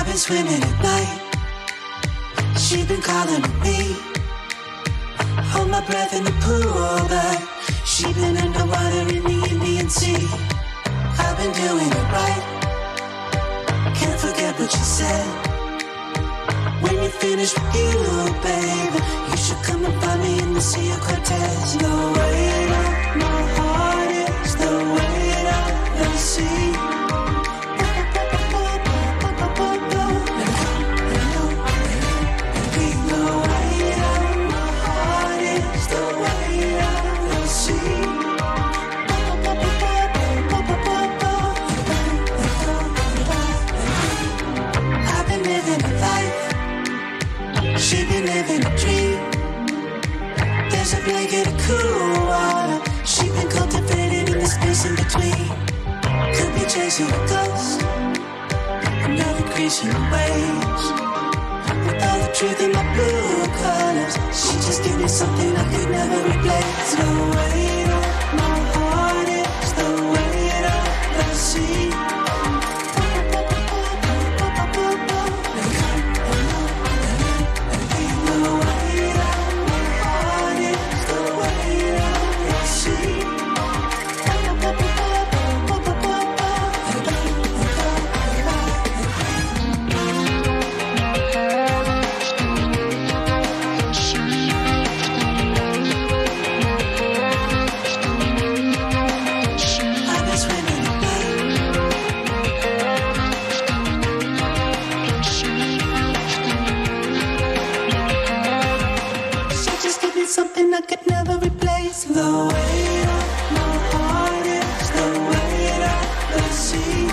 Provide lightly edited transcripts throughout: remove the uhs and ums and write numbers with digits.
I've been swimming at night. She's been calling to me. Hold my breath in the pool, but she's been underwater in the Indian Sea. I've been doing it right. Can't forget what you said. When you finish with you, babe, you should come and find me in the Sea of Cortez. The weight of my heart is the weight of the sea. She been living a dream. There's a blanket of cool water. She been cultivated in the space in between. Could be chasing a ghost, another creasing the waves. With all the truth in my blue colors, she just give me something I could never replace. The weight of my heart is the weight of the sea. Something I could never replace. The weight of my heart is the weight of the sea.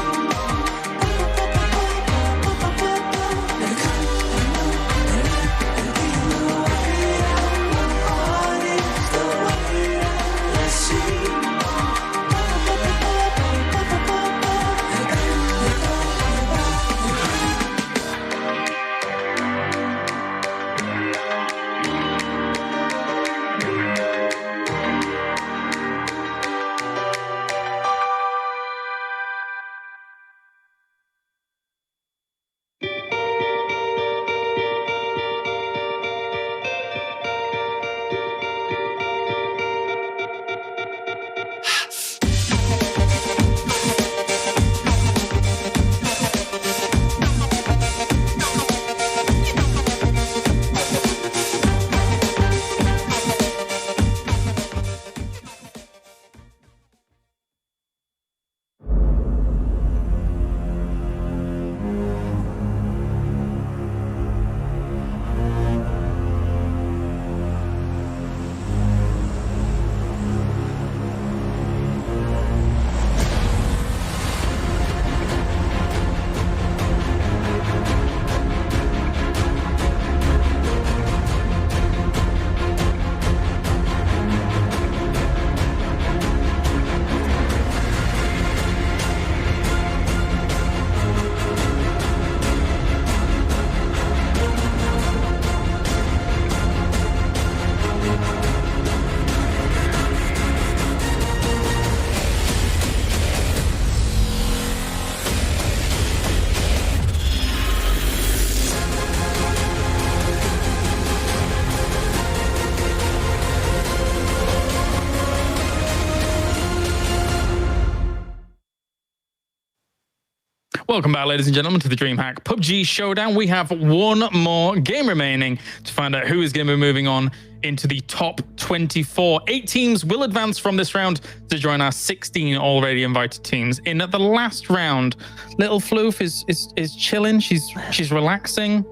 Welcome back, ladies and gentlemen, to the Dreamhack Pubg Showdown. We have one more game remaining to find out who is going to be moving on into the top 24. 8 teams will advance from this round to join our 16 already invited teams. In the last round, little Floof is chilling. She's relaxing.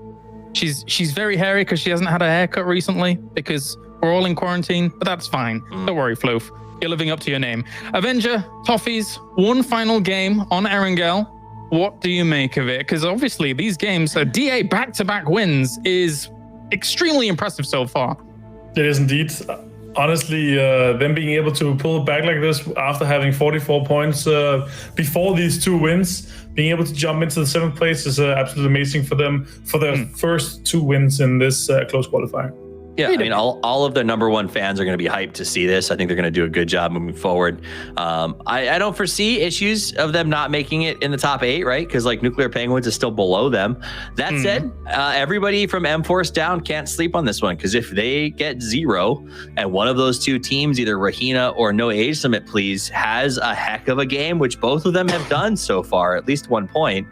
She's very hairy because she hasn't had a haircut recently because we're all in quarantine, but that's fine. Don't worry, Floof. You're living up to your name. Avenger, Toffees, one final game on Erangel. What do you make of it? Because obviously these games, DA back-to-back wins is extremely impressive so far. It is indeed. Honestly, them being able to pull it back like this after having 44 points before these 2 wins, being able to jump into the 7th place is absolutely amazing for them for their first 2 wins in this close qualifier. Yeah, I mean, all of the number one fans are going to be hyped to see this. I think they're going to do a good job moving forward. I don't foresee issues of them not making it in the top 8, right? Because like Nuclear Penguins is still below them. That said, everybody from M-Force down can't sleep on this one, because if they get 0 and one of those two teams, either Rahina or No Age Summit Please, has a heck of a game, which both of them have done so far, at least 1 point,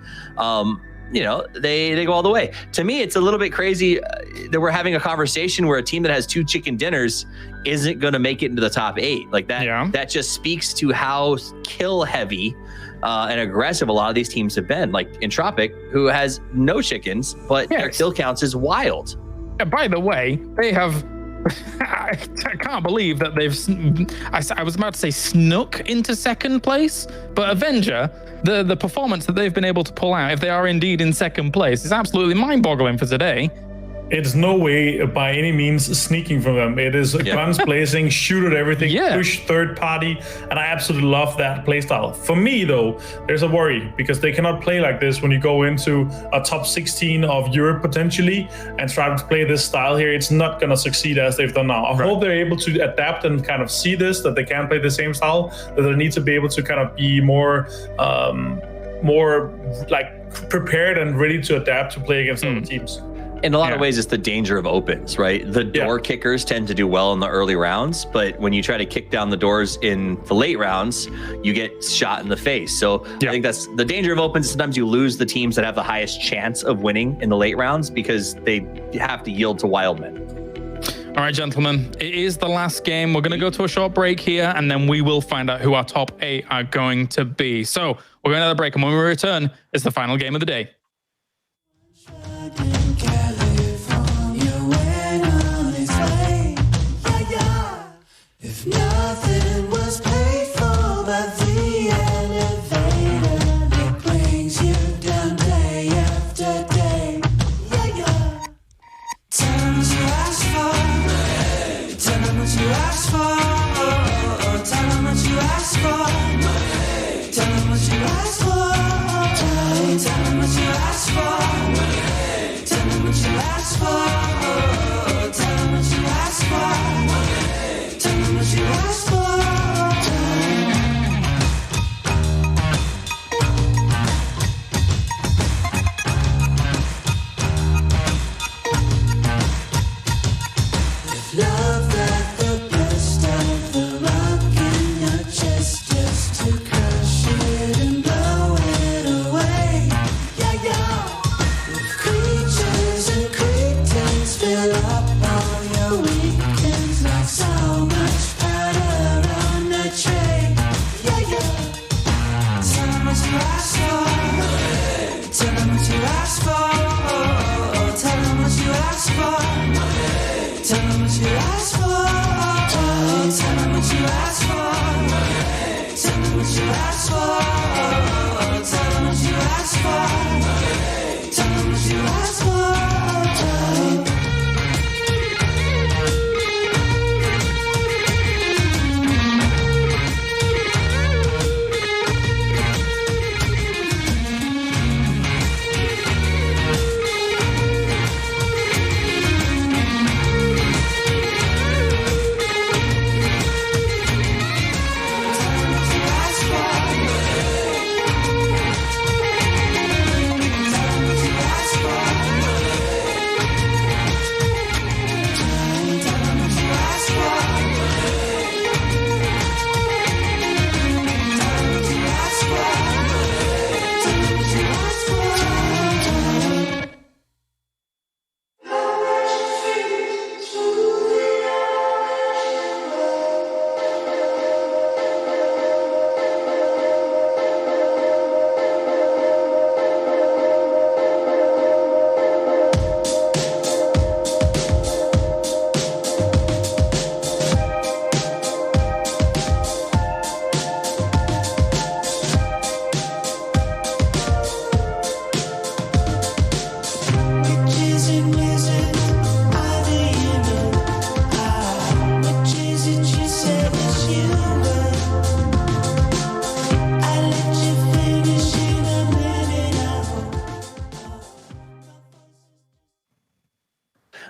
you know, they go all the way. To me, it's a little bit crazy that we're having a conversation where a team that has 2 chicken dinners isn't going to make it into the top 8. Like that, that just speaks to how kill heavy and aggressive a lot of these teams have been. Like Entropic, who has no chickens, but their kill counts is wild. By the way, they have... I can't believe that they've... I was about to say snuck into 2nd place, but Avenger, the performance that they've been able to pull out, if they are indeed in 2nd place, is absolutely mind-boggling for today. It's no way by any means sneaking from them. It is guns blazing, shoot at everything, push third party, and I absolutely love that playstyle. For me, though, there's a worry, because they cannot play like this when you go into a top 16 of Europe potentially and try to play this style here. It's not going to succeed as they've done now. I hope they're able to adapt and kind of see this, that they can play the same style, that they need to be able to kind of be more like prepared and ready to adapt to play against other teams. In a lot of ways, it's the danger of opens, right? The door kickers tend to do well in the early rounds, but when you try to kick down the doors in the late rounds, you get shot in the face. So I think that's the danger of opens. Sometimes you lose the teams that have the highest chance of winning in the late rounds because they have to yield to Wildmen. All right, gentlemen, it is the last game. We're going to go to a short break here, and then we will find out who our top 8 are going to be. So we're going to have a break, and when we return, it's the final game of the day. If nothing was paid for by the elevator that brings you down day after day, tell them what you ask for, tell them what you ask for, tell them what you ask for, tell them what you ask for, tell them what you ask for, tell them what you ask for, tell them what you ask for. What you asked for. If love got the best of the rock in your chest, just to crush it and blow it away, with creatures and cretins fill up all your weekends like so much.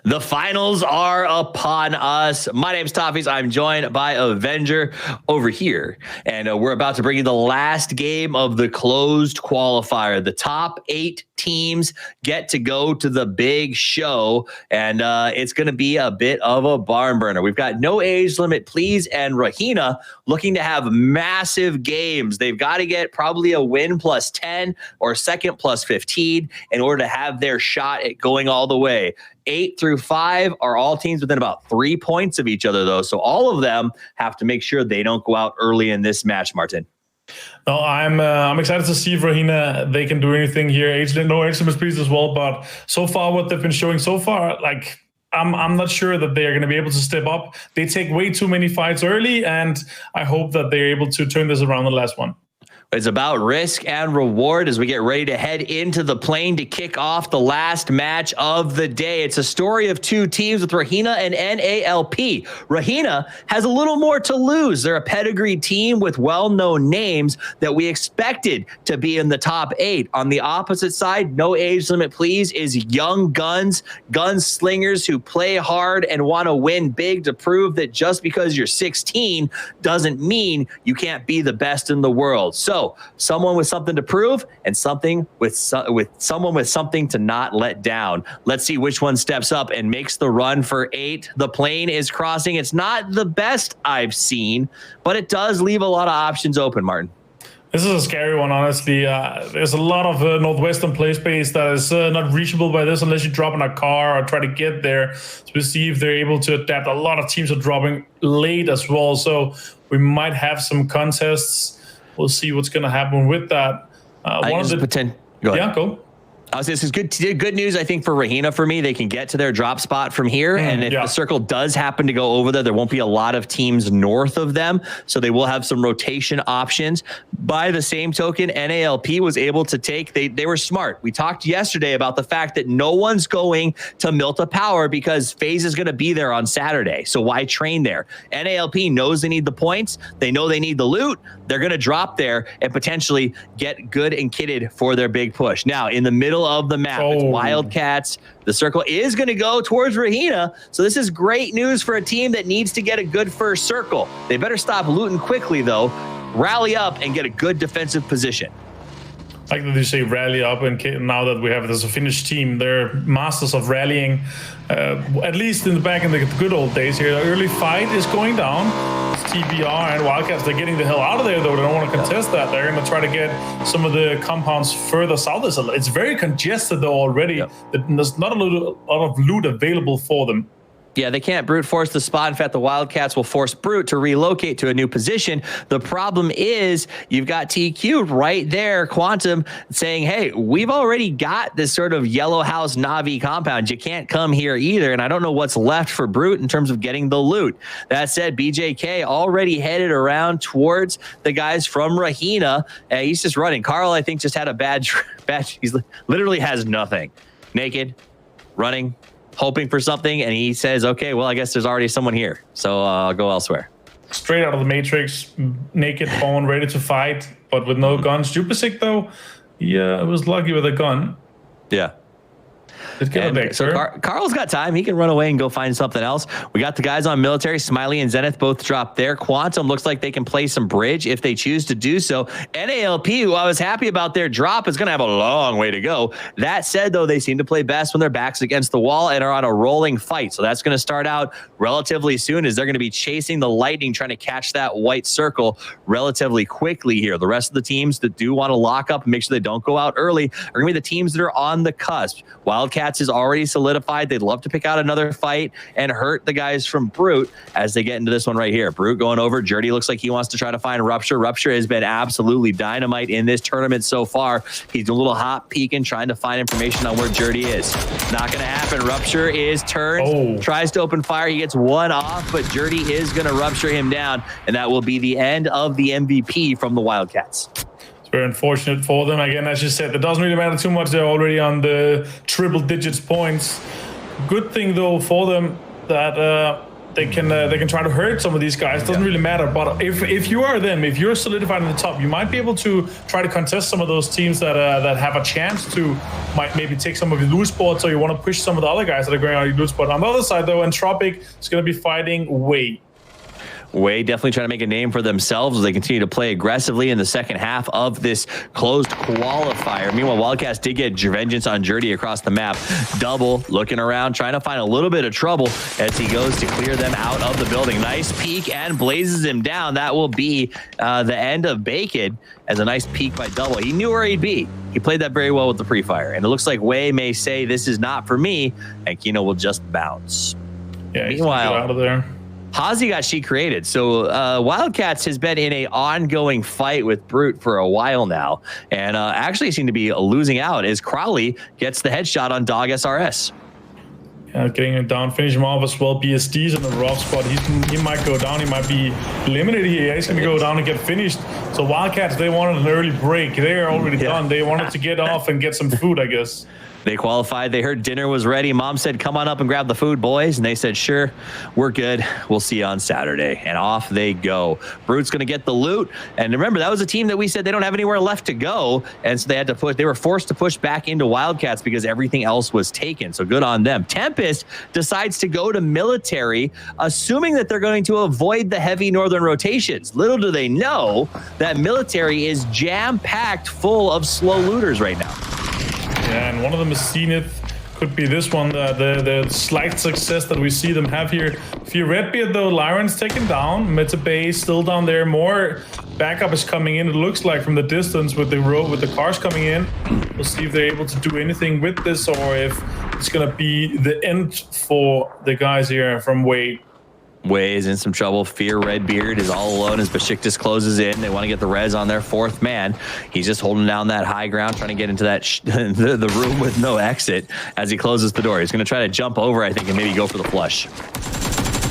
The finals are upon us. My name's Toffees. I'm joined by Avenger over here. And we're about to bring you the last game of the closed qualifier. The top 8 teams get to go to the big show. And it's going to be a bit of a barn burner. We've got No Age Limit Please and Rahina looking to have massive games. They've got to get probably a win plus 10 or second plus 15 in order to have their shot at going all the way. 8 through 5 are all teams within about 3 points of each other, though. So all of them have to make sure they don't go out early in this match, Martin. No, I'm excited to see if Rahina, they can do anything here. No Age Limit Please as well, but so far what they've been showing so far, like I'm not sure that they are going to be able to step up. They take way too many fights early, and I hope that they're able to turn this around the last one. It's about risk and reward as we get ready to head into the plane to kick off the last match of the day. It's a story of 2 teams with Rahina and NALP. Rahina has a little more to lose. They're a pedigreed team with well-known names that we expected to be in the top 8. On the opposite side, No Age Limit Please is young gunslingers who play hard and want to win big to prove that just because you're 16 doesn't mean you can't be the best in the world. So someone with something to prove and someone with something to not let down. Let's see which one steps up and makes the run for 8. The plane is crossing. It's not the best I've seen, but it does leave a lot of options open, Martin. This is a scary one, honestly. There's a lot of northwestern play space that is not reachable by this unless you drop in a car or try to get there. So we'll see if they're able to adapt. A lot of teams are dropping late as well, so we might have some contests. We'll see what's going to happen with that. One of the go. This is good news, I think, for Rahina. For me, they can get to their drop spot from here, and if the circle does happen to go over there won't be a lot of teams north of them, so they will have some rotation options. By the same token, NALP was able to take, they were smart. We talked yesterday about the fact that no one's going to Milta Power because FaZe is going to be there on Saturday, so why train there? NALP knows they need the points, they know they need the loot, they're going to drop there and potentially get good and kitted for their big push. Now, in the middle of the map, it's Wildcats. The circle is going to go towards Rahina, so this is great news for a team that needs to get a good first circle. They better stop looting quickly, though, rally up and get a good defensive position. Like that you say, rally up, and now that we have it as a Finnish team, they're masters of rallying. At least in the good old days here, the early fight is going down. It's TBR and Wildcats. They're getting the hell out of there, though. They don't want to contest that. They're going to try to get some of the compounds further south. It's very congested, though, already. There's not a lot of loot available for them. Yeah, they can't brute force the spot. In fact, the Wildcats will force Brute to relocate to a new position. The problem is you've got TQ right there, Quantum, saying, hey, we've already got this sort of Yellow House Na'Vi compound. You can't come here either. And I don't know what's left for Brute in terms of getting the loot. That said, BJK already headed around towards the guys from Rahina. He's just running. Carl, I think, just had a bad. He literally has nothing. Naked, running, hoping for something, and he says, okay, well, I guess there's already someone here, so I'll go elsewhere. Straight out of the Matrix, naked, phone, ready to fight, but with no guns. Jupisic, though, yeah, was lucky with a gun. Yeah. So Carl's got time. He can run away and go find something else. We got the guys on military. Smiley and Zenith both dropped there. Quantum looks like they can play some bridge if they choose to do so. NALP, who I was happy about their drop, is going to have a long way to go. That said, though, they seem to play best when their back's against the wall and are on a rolling fight. So that's going to start out relatively soon, as they're going to be chasing the lightning, trying to catch that white circle relatively quickly here. The rest of the teams that do want to lock up and make sure they don't go out early are going to be the teams that are on the cusp. Wildcats is already solidified. They'd love to pick out another fight and hurt the guys from Brute as they get into this one right here. Brute going over. Jerdy looks like he wants to try to find Rupture. Rupture has been absolutely dynamite in this tournament so far. He's a little hot peeking, trying to find information on where Jerdy is. Not going to happen. Rupture is turned, tries to open fire. He gets one off, but Jerdy is going to rupture him down, and that will be the end of the MVP from the Wildcats. Very unfortunate for them. Again, as you said, it doesn't really matter too much. They're already on the triple digits points. Good thing, though, for them that they can try to hurt some of these guys. Doesn't really matter. But if you are them, if you're solidified in the top, you might be able to try to contest some of those teams that have a chance to might maybe take some of your loot spots, or you want to push some of the other guys that are going on your loot spot. On the other side, though, Entropic is going to be fighting Way. Way definitely trying to make a name for themselves as they continue to play aggressively in the second half of this closed qualifier. Meanwhile, Wildcats did get vengeance on Jerdy across the map. Double looking around, trying to find a little bit of trouble as he goes to clear them out of the building. Nice peek and blazes him down. That will be the end of Bacon as a nice peek by Double. He knew where he'd be. He played that very well with the pre-fire. And it looks like Way may say, this is not for me, and Kino will just bounce. Yeah, meanwhile, out of there. Hazy got she created. So Wildcats has been in a ongoing fight with Brute for a while now, and actually seem to be losing out as Crowley gets the headshot on Dog SRS. Yeah, getting him down, finish him off as well. BSD's in the rough spot. He might go down. He might be limited here. He's going to go down and get finished. So Wildcats, they wanted an early break. They're already done. They wanted to get off and get some food, I guess. They qualified. They heard dinner was ready. Mom said, come on up and grab the food, boys. And they said, sure, we're good. We'll see you on Saturday. And off they go. Brute's going to get the loot. And remember, that was a team that we said they don't have anywhere left to go. And so they had to push. They were forced to push back into Wildcats because everything else was taken. So good on them. Tempest decides to go to military, assuming that they're going to avoid the heavy northern rotations. Little do they know that military is jam-packed full of slow looters right now. Yeah, and one of them is Zenith. Could be this one, the slight success that we see them have here. For Redbeard, though, Lyron's taken down. Meta Bay still down there. More backup is coming in, it looks like, from the distance with the road, with the cars coming in. We'll see if they're able to do anything with this, or if it's going to be the end for the guys here from Way. Way is in some trouble. Fear Redbeard is all alone as Besiktas closes in. They want to get the res on their fourth man. He's just holding down that high ground, trying to get into that the room with no exit as he closes the door. He's going to try to jump over, I think, and maybe go for the flush.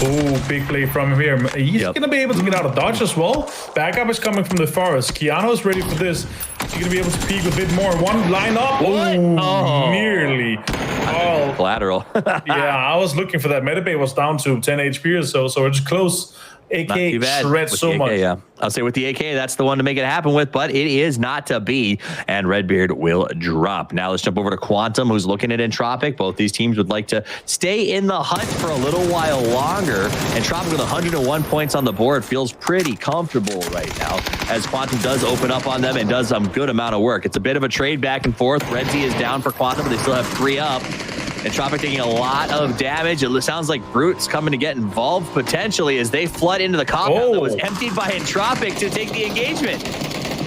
Oh, big play from him here. He's going to be able to get out of dodge as well. Backup is coming from the forest. Keanu's ready for this. He's going to be able to peek a bit more. One line up. Oh, nearly. Oh, collateral. Yeah, I was looking for that. Metabay was down to 10 HP or so, so it's close. AK shreds so much. Yeah, I'll say with the AK, that's the one to make it happen with, but it is not to be, and Redbeard will drop. Now let's jump over to Quantum, who's looking at Entropic. Both these teams would like to stay in the hunt for a little while longer. Entropic with 101 points on the board feels pretty comfortable right now, as Quantum does open up on them and does some good amount of work. It's a bit of a trade back and forth. Redzy is down for Quantum, but they still have 3 up. Entropic taking a lot of damage. It sounds like Brute's coming to get involved potentially as they flood into the compound that was emptied by Entropic to take the engagement.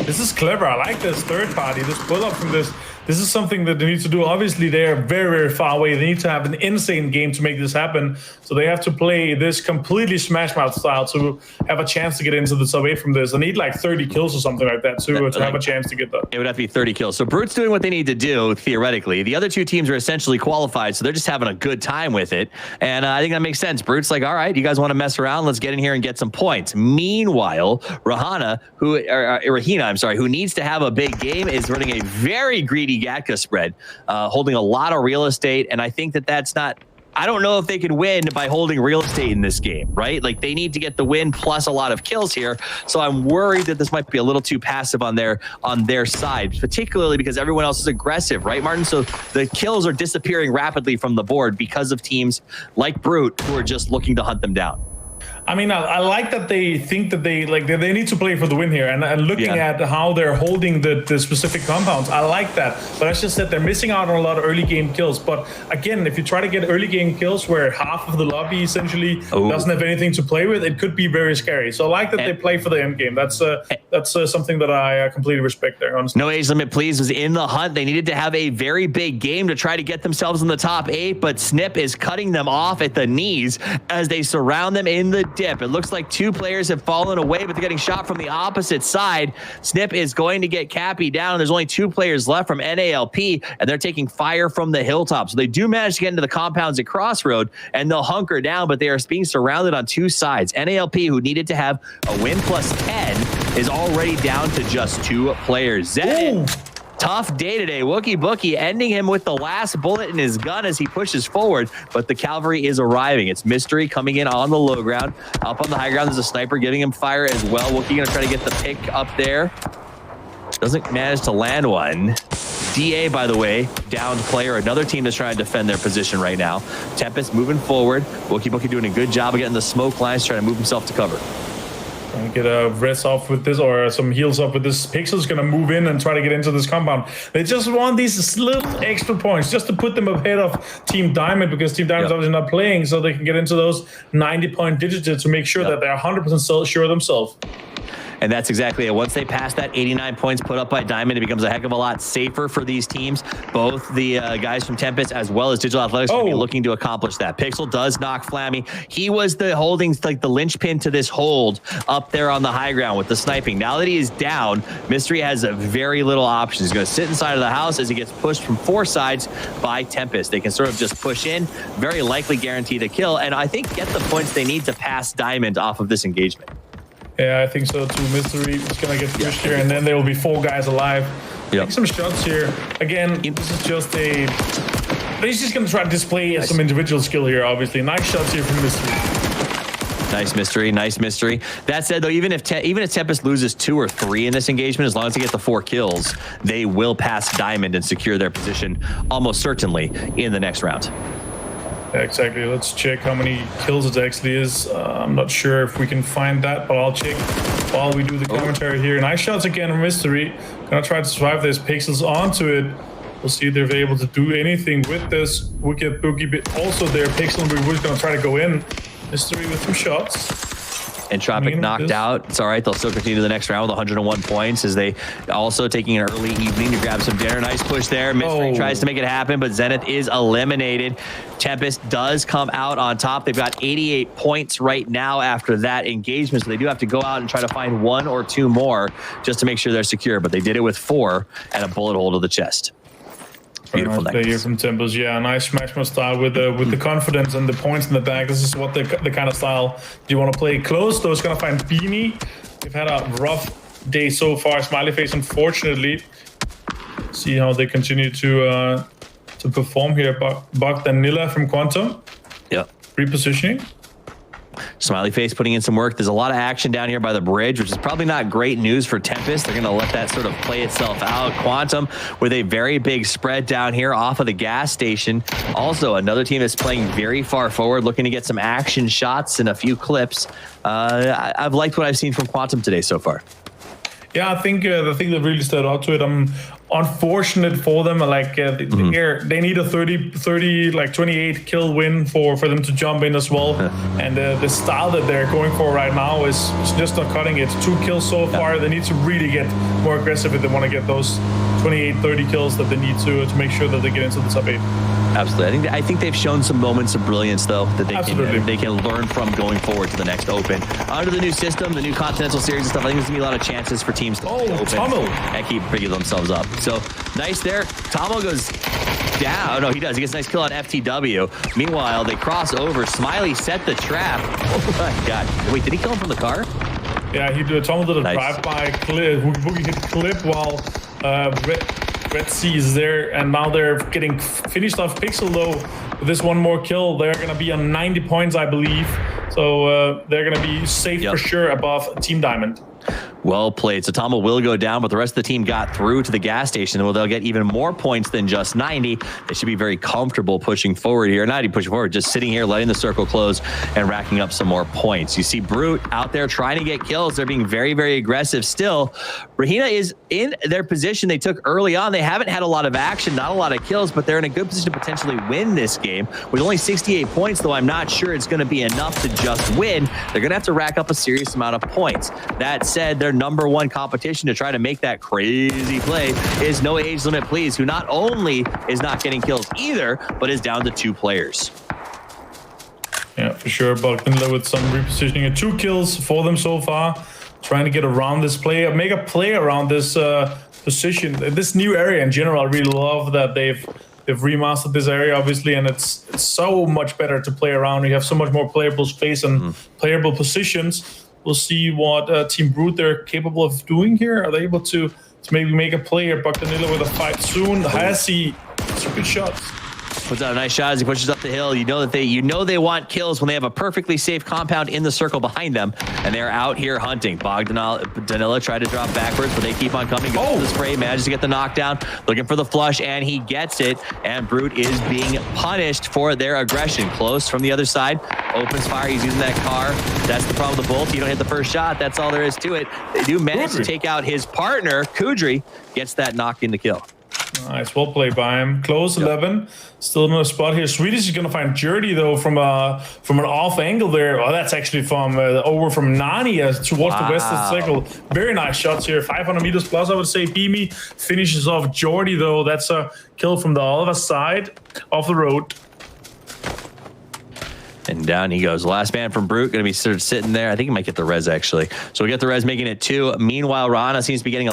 This is clever. I like this third party, this pull up from this. This is something that they need to do. Obviously, they are very, very far away. They need to have an insane game to make this happen. So they have to play this completely Smash Mouth style to have a chance to get into the top 8 from this. They need like 30 kills or something like that to have a chance to get that. It would have to be 30 kills. So Brute's doing what they need to do, theoretically. The other two teams are essentially qualified, so they're just having a good time with it. And I think that makes sense. Brute's like, all right, you guys want to mess around? Let's get in here and get some points. Meanwhile, Rahina, who needs to have a big game, is running a very greedy Gatka spread, holding a lot of real estate, and I think that that's not... I don't know if they can win by holding real estate in this game, right? Like, they need to get the win plus a lot of kills here, so I'm worried that this might be a little too passive on their side, particularly because everyone else is aggressive, right, Martin? So the kills are disappearing rapidly from the board because of teams like Brute who are just looking to hunt them down. I mean, I like that they think that they need to play for the win here, and looking at how they're holding the specific compounds, I like that. But as just said, they're missing out on a lot of early game kills. But again, if you try to get early game kills where half of the lobby essentially doesn't have anything to play with, it could be very scary. So I like that they play for the end game. That's something that I completely respect there, honestly. No Age Limit Please was in the hunt. They needed to have a very big game to try to get themselves in the top 8, but Snip is cutting them off at the knees as they surround them in the dip. It looks like 2 players have fallen away, but they're getting shot from the opposite side. Snip is going to get Cappy down. There's only 2 players left from NALP, and they're taking fire from the hilltop. So they do manage to get into the compounds at Crossroad, and they'll hunker down, but they are being surrounded on 2 sides. NALP, who needed to have a win plus 10, is already down to just 2 players. Zed Tough day today. Wookie Bookie ending him with the last bullet in his gun as he pushes forward, but the cavalry is arriving. It's Mystery coming in on the low ground. Up on the high ground, there's a sniper giving him fire as well. Wookie gonna try to get the pick up there. Doesn't manage to land one. DA, by the way, downed player. Another team that's trying to defend their position right now. Tempest moving forward. Wookie Bookie doing a good job of getting the smoke lines, trying to move himself to cover. Trying to get a rest off with this, or some heals up with this. Pixel's gonna move in and try to get into this compound. They just want these little extra points just to put them ahead of Team Diamond, because Team Diamond's obviously not playing, so they can get into those 90-point digits to make sure that they're 100% sure themselves. And that's exactly it. Once they pass that 89 points put up by Diamond, it becomes a heck of a lot safer for these teams. Both the guys from Tempest as well as Digital Athletics will be looking to accomplish that. Pixel does knock Flammy. He was the holding, like the linchpin to this hold up there on the high ground with the sniping. Now that he is down, Mystery has a very little options. He's going to sit inside of the house as he gets pushed from 4 sides by Tempest. They can sort of just push in, very likely guaranteed a kill, and I think get the points they need to pass Diamond off of this engagement. Yeah, I think so too. Mystery is gonna get pushed here, and then there will be 4 guys alive. Take some shots here. Again, this is just a... He's just gonna try to display some individual skill here, obviously. Nice shots here from Mystery. Nice Mystery, nice Mystery. That said, though, even if Tempest loses 2 or 3 in this engagement, as long as they get the 4 kills, they will pass Diamond and secure their position almost certainly in the next round. Yeah, exactly. Let's check how many kills it actually is. I'm not sure if we can find that, but I'll check while we do the commentary here. Nice shots again from Mystery. Gonna try to survive this. Pixels onto it. We'll see if they're able to do anything with this. Wicked Boogie bit also there. Pixel and Boogie gonna try to go in. Mystery with some shots. Entropic knocked out. It's all right. They'll still continue to the next round with 101 points as they also taking an early evening to grab some dinner. Nice push there. Mystery tries to make it happen, but Zenith is eliminated. Tempest does come out on top. They've got 88 points right now after that engagement, so they do have to go out and try to find 1 or 2 more just to make sure they're secure, but they did it with 4 and a bullet hole to the chest. Beautiful nice play here from Tempest. Yeah, nice Smashmo style with the confidence and the points in the back. This is what the kind of style you want to play. Close, though, is going to find Beanie. They've had a rough day so far. Smiley Face, unfortunately. See how they continue to perform here. Bogdanilla from Quantum. Yep. Repositioning. Smiley Face putting in some work. There's a lot of action down here by the bridge, which is probably not great news for Tempest. They're going to let that sort of play itself out. Quantum with a very big spread down here off of the gas station. Also, another team that's playing very far forward, looking to get some action shots and a few clips. I've liked what I've seen from Quantum today so far. Yeah, I think the thing that really stood out to it, unfortunate for them, like they need a 30 like 28 kill win for them to jump in as well. And the style that they're going for right now is just not cutting it. 2 kills so far. They need to really get more aggressive if they want to get those 28-30 kills that they need to make sure that they get into the top 8. Absolutely. I think they've shown some moments of brilliance, though, that they can learn from going forward to the next Open. Under the new system, the new Continental Series and stuff, I think there's going to be a lot of chances for teams to open and keep picking themselves up. So, nice there. Tomo goes down. No, he does. He gets a nice kill on FTW. Meanwhile, they cross over. Smiley set the trap. Oh, my God. Wait, did he kill him from the car? Yeah, he did. Tomo did a drive-by clip. Boogie hit clip while Red Sea is there, and now they're getting finished off Pixel, though. With this 1 more kill, they're going to be on 90 points, I believe. So they're going to be safe for sure above Team Diamond. Well played. So Tomo will go down, but the rest of the team got through to the gas station. Well, they'll get even more points than just 90. They should be very comfortable pushing forward here. Not even pushing forward, just sitting here, letting the circle close and racking up some more points. You see Brute out there trying to get kills. They're being very, very aggressive still. Rahina is in their position they took early on. They haven't had a lot of action, not a lot of kills, but they're in a good position to potentially win this game. With only 68 points, though, I'm not sure it's going to be enough to just win. They're going to have to rack up a serious amount of points. That said, their number 1 competition to try to make that crazy play is No Age Limit Please, who not only is not getting kills either, but is down to 2 players. Yeah, for sure. Bogdanilla with some repositioning and 2 kills for them so far. Trying to get around this play, make a play around this position, this new area in general. I really love that they've remastered this area, obviously, and it's so much better to play around. You have so much more playable space and playable positions. We'll see what Team Brute they're capable of doing here. Are they able to to maybe make a play here. Bogdanilla with a fight soon. Hasi, some good shots. Puts out a nice shot as he pushes up the hill. You know they want kills when they have a perfectly safe compound in the circle behind them, and they're out here hunting. Bogdanilla tried to drop backwards, but they keep on coming. Goes for the spray, manages to get the knockdown, looking for the flush, and he gets it. And Brute is being punished for their aggression. Close from the other side, opens fire. He's using that car. That's the problem with the bolt. You don't hit the first shot. That's all there is to it. They do manage to take out his partner. Kudri gets that knocked in the kill. Nice, well played by him. Close 11, still no spot here. Swedish is gonna find Jerdy though from an off angle there. Oh, that's actually from over from Nani towards the west of the circle. Very nice shots here. 500 meters plus, I would say. Beamy finishes off Jordy though. That's a kill from the other side of the road. And down he goes. Last man from Brute going to be sort of sitting there. I think he might get the res actually. So we get the res, making it 2. Meanwhile, Rahina seems to be getting a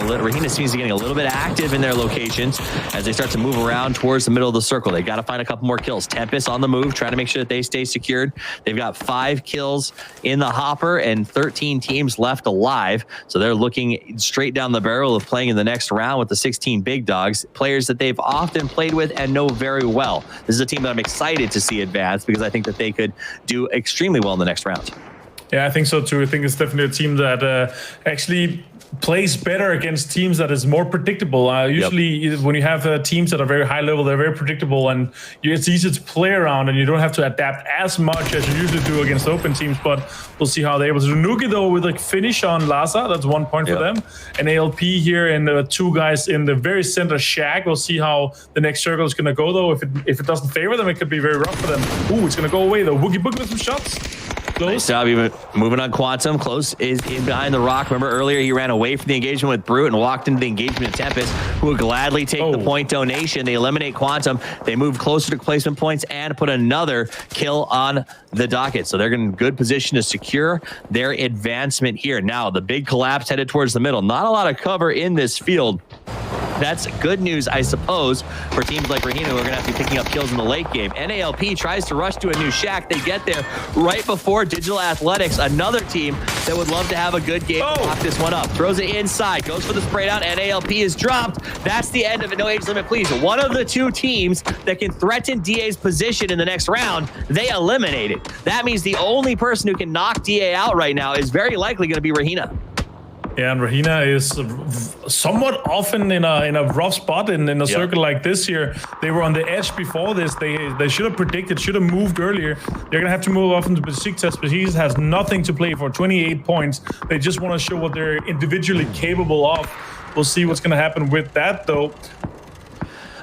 little bit active in their locations as they start to move around towards the middle of the circle. They got to find a couple more kills. Tempest on the move, trying to make sure that they stay secured. They've got 5 kills in the hopper and 13 teams left alive. So they're looking straight down the barrel of playing in the next round with the 16 big dogs, players that they've often played with and know very well. This is a team that I'm excited to see advance because I think that they could do extremely well in the next round. Yeah, I think so too. I think it's definitely a team that actually plays better against teams that is more predictable. Usually when you have teams that are very high level, they're very predictable and it's easy to play around and you don't have to adapt as much as you usually do against open teams, but we'll see how they're able to do. Nuki though with a finish on Laza, that's 1 point for them. An ALP here and 2 guys in the very center shack. We'll see how the next circle is going to go though. If it doesn't favor them, it could be very rough for them. Ooh, it's going to go away though. Woogie Boog with some shots. Close. Nice job, even moving on Quantum. Close is in behind the rock. Remember earlier he ran away from the engagement with Brute and walked into the engagement of Tempest, who would gladly take the point donation. They eliminate Quantum. They move closer to placement points and put another kill on the docket. So they're in good position to secure their advancement here. Now the big collapse headed towards the middle. Not a lot of cover in this field. That's good news, I suppose, for teams like Rahina who are going to have to be picking up kills in the late game. NALP tries to rush to a new shack. They get there right before Digital Athletics, another team that would love to have a good game to lock this one up. Throws it inside, goes for the spray down. NALP is dropped. That's the end of it. No age limit, please. One of the 2 teams that can threaten DA's position in the next round, they eliminated. That means the only person who can knock DA out right now is very likely going to be Rahina. Yeah, and Rahina is somewhat often in a rough spot in a circle like this here. They were on the edge before this. They should have predicted, should have moved earlier. They're going to have to move off into Besiktas. Besiktas has nothing to play for, 28 points. They just want to show what they're individually capable of. We'll see what's going to happen with that, though.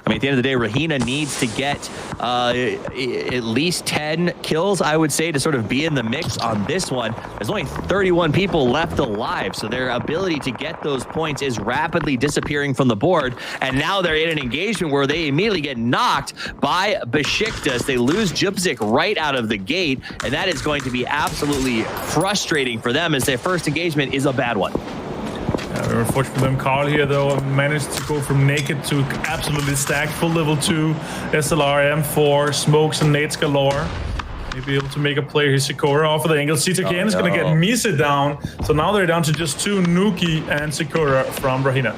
I mean, at the end of the day, Rahina needs to get at least 10 kills, I would say, to sort of be in the mix on this one. There's only 31 people left alive, so their ability to get those points is rapidly disappearing from the board. And now they're in an engagement where they immediately get knocked by Besiktas. They lose Jupzik right out of the gate, and that is going to be absolutely frustrating for them as their first engagement is a bad one. Very unfortunate for them. Carl here, though, managed to go from naked to absolutely stacked, full level 2, SLR, M4, smokes and nades galore. Maybe able to make a play here. Sikora off of the angle. CTKN is going to get Mise down. So now they're down to just 2, Nuki and Sikora from Rahina.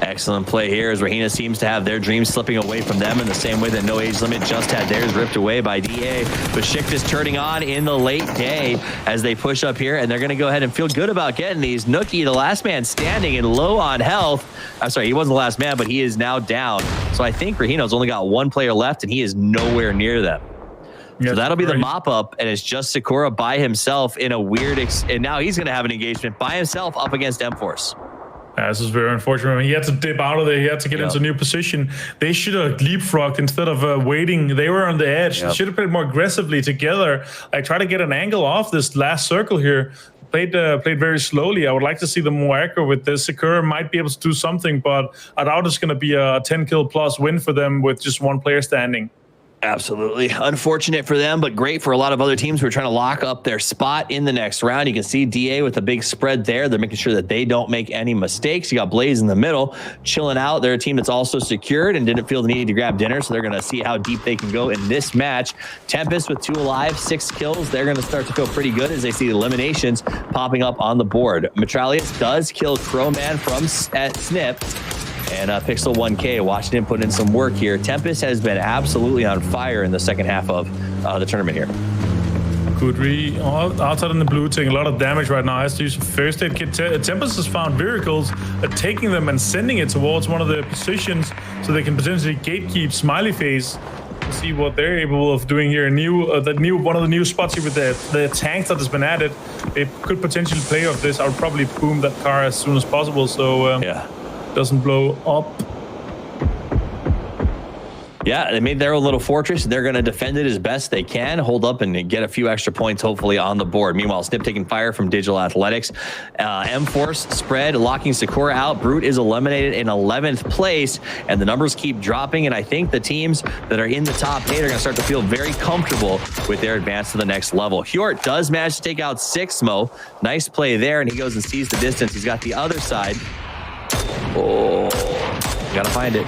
Excellent play here as Rahina seems to have their dreams slipping away from them in the same way that No Age Limit just had theirs ripped away by DA. Besiktas turning on in the late day as they push up here, and they're going to go ahead and feel good about getting these. Nuki, the last man standing and low on health. I'm sorry, he wasn't the last man, but he is now down. So I think Rahina's only got 1 player left, and he is nowhere near them. So that'll be the mop-up, and it's just Sikora by himself in a weird... and now he's going to have an engagement by himself up against M-Force. This is very unfortunate. He had to dip out of there. He had to get into a new position. They should have leapfrogged instead of waiting. They were on the edge. They should have played more aggressively together. I try to get an angle off this last circle here. Played very slowly. I would like to see them more aggro with this. Sakura might be able to do something, but I doubt it's going to be a 10 kill plus win for them with just 1 player standing. Absolutely. Unfortunate for them, but great for a lot of other teams who are trying to lock up their spot in the next round. You can see DA with a big spread there. They're making sure that they don't make any mistakes. You got Blaze in the middle, chilling out. They're a team that's also secured and didn't feel the need to grab dinner, so they're going to see how deep they can go in this match. Tempest with 2 alive, 6 kills. They're going to start to feel pretty good as they see eliminations popping up on the board. Metralius does kill Crowman from Snip. And Pixel 1K, Washington put in some work here. Tempest has been absolutely on fire in the second half of the tournament here. Good read. Outside in the blue, taking a lot of damage right now. Has to use first aid kit. Tempest has found vehicles, taking them and sending it towards one of the positions so they can potentially gatekeep Smiley Face. To see what they're able of doing here. One of the new spots here with the tanks that has been added. They could potentially play off this. I would probably boom that car as soon as possible. So yeah. Doesn't blow up. Yeah, they made their own little fortress. They're going to defend it as best they can, hold up and get a few extra points, hopefully, on the board. Meanwhile, Snip taking fire from Digital Athletics. M-Force spread, locking Sakura out. Brute is eliminated in 11th place, and the numbers keep dropping, and I think the teams that are in the top 8 are going to start to feel very comfortable with their advance to the next level. Hjort does manage to take out Sixmo. Nice play there, and he goes and sees the distance. He's got the other side. Oh, gotta find it.